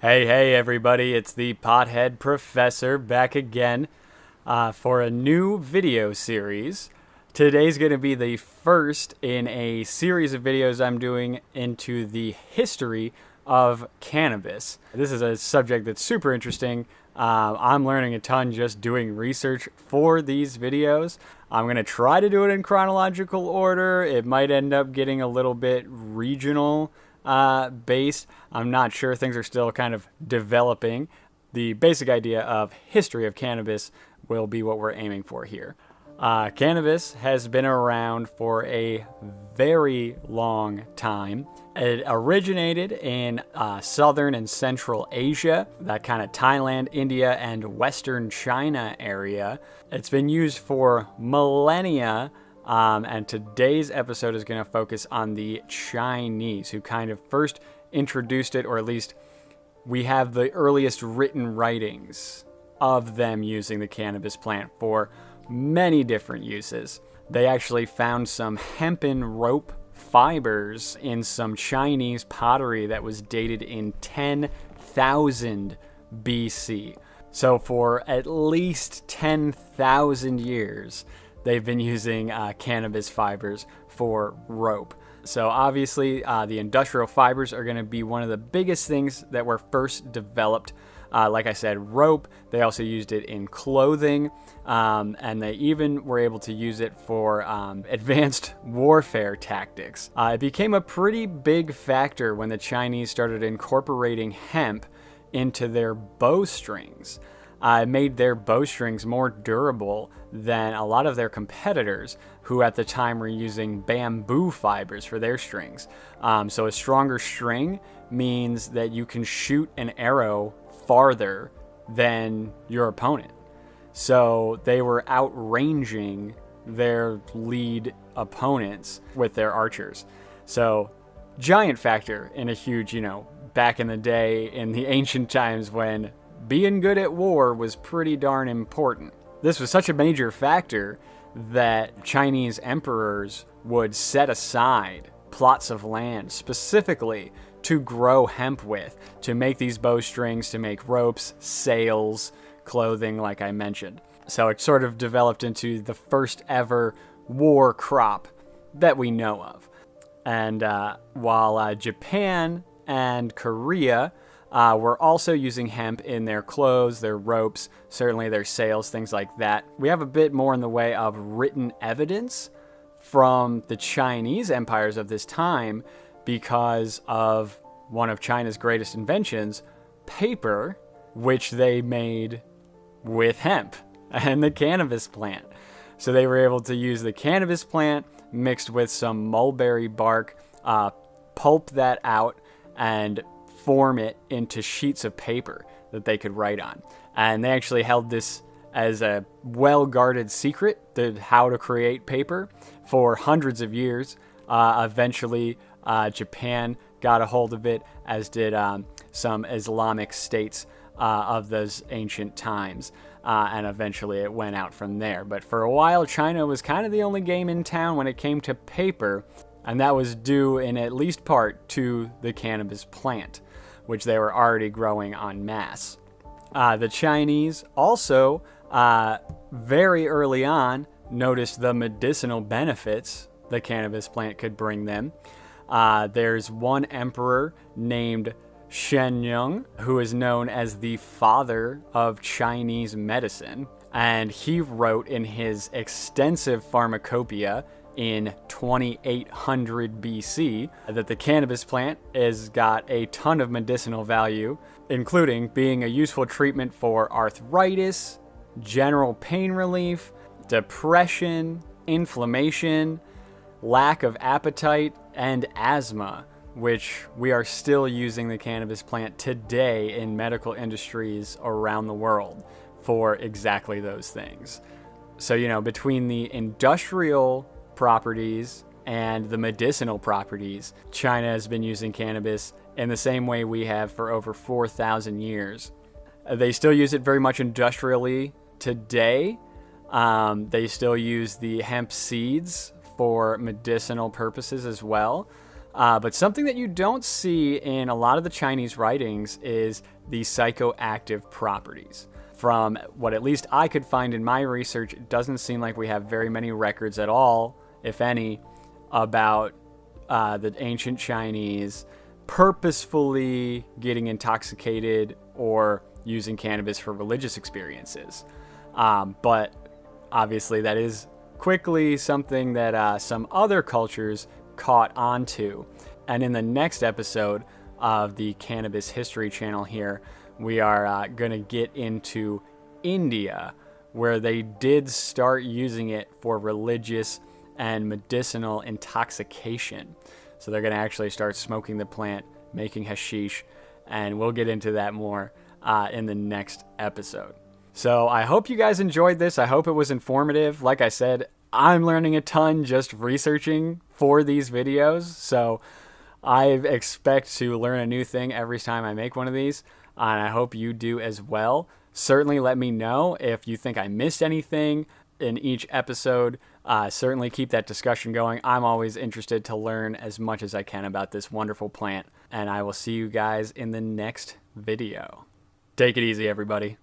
Hey, everybody, it's the Pothead Professor back again for a new video series. Today's going to be the first in a series of videos I'm doing into the history of cannabis. This is a subject that's super interesting. I'm learning a ton just doing research for these videos. I'm going to try to do it in chronological order. It might end up getting a little bit regional based. I'm not sure. Things are still kind of developing. The basic idea of history of cannabis will be what we're aiming for here. Cannabis has been around for a very long time. It originated in southern and central Asia, that kind of Thailand, India, and western China area. It's been used for millennia. And today's episode is going to focus on the Chinese, who kind of first introduced it, or at least we have the earliest written writings of them using the cannabis plant for many different uses. They actually found some hempen rope fibers in some Chinese pottery that was dated in 10,000 BC. So for at least 10,000 years, they've been using cannabis fibers for rope. So obviously, the industrial fibers are going to be one of the biggest things that were first developed. Like I said, rope. They also used it in clothing, and they even were able to use it for advanced warfare tactics. It became a pretty big factor when the Chinese started incorporating hemp into their bowstrings. It made their bowstrings more durable than a lot of their competitors, who at the time were using bamboo fibers for their strings. So a stronger string means that you can shoot an arrow farther than your opponent. So they were outranging their lead opponents with their archers. So giant factor in a huge, back in the day, in the ancient times when being good at war was pretty darn important. This was such a major factor that Chinese emperors would set aside plots of land specifically to grow hemp with, to make these bowstrings, to make ropes, sails, clothing, like I mentioned. So it sort of developed into the first ever war crop that we know of. And while Japan and Korea were also using hemp in their clothes, their ropes, certainly their sails, things like that, we have a bit more in the way of written evidence from the Chinese empires of this time because of one of China's greatest inventions, paper, which they made with hemp and the cannabis plant. So they were able to use the cannabis plant mixed with some mulberry bark, pulp that out, and form it into sheets of paper that they could write on. And they actually held this as a well-guarded secret, how to create paper, for hundreds of years. Eventually, Japan got a hold of it, as did some Islamic states of those ancient times. And eventually it went out from there. But for a while, China was kind of the only game in town when it came to paper, and that was due in at least part to the cannabis plant, which they were already growing en masse. The Chinese also, very early on, noticed the medicinal benefits the cannabis plant could bring them. There's one emperor named Shenyang, who is known as the father of Chinese medicine, and he wrote in his extensive pharmacopoeia in 2800 BC that the cannabis plant has got a ton of medicinal value, including being a useful treatment for arthritis, general pain relief, depression, inflammation, lack of appetite, and asthma, which we are still using the cannabis plant today in medical industries around the world for exactly those things. So, between the industrial properties and the medicinal properties, China has been using cannabis in the same way we have for over 4,000 years. They still use it very much industrially today. They still use the hemp seeds for medicinal purposes as well. But something that you don't see in a lot of the Chinese writings is the psychoactive properties. From what at least I could find in my research, it doesn't seem like we have very many records at all, if any, about the ancient Chinese purposefully getting intoxicated or using cannabis for religious experiences. But obviously that is quickly something that some other cultures caught onto. And in the next episode of the Cannabis History channel here, we are going to get into India, where they did start using it for religious and medicinal intoxication. So they're going to actually start smoking the plant, making hashish, and we'll get into that more in the next episode. So I hope you guys enjoyed this. I hope it was informative. Like I said, I'm learning a ton just researching for these videos. So I expect to learn a new thing every time I make one of these, and I hope you do as well. Certainly let me know if you think I missed anything in each episode. Certainly keep that discussion going. I'm always interested to learn as much as I can about this wonderful plant, and I will see you guys in the next video. Take it easy, everybody.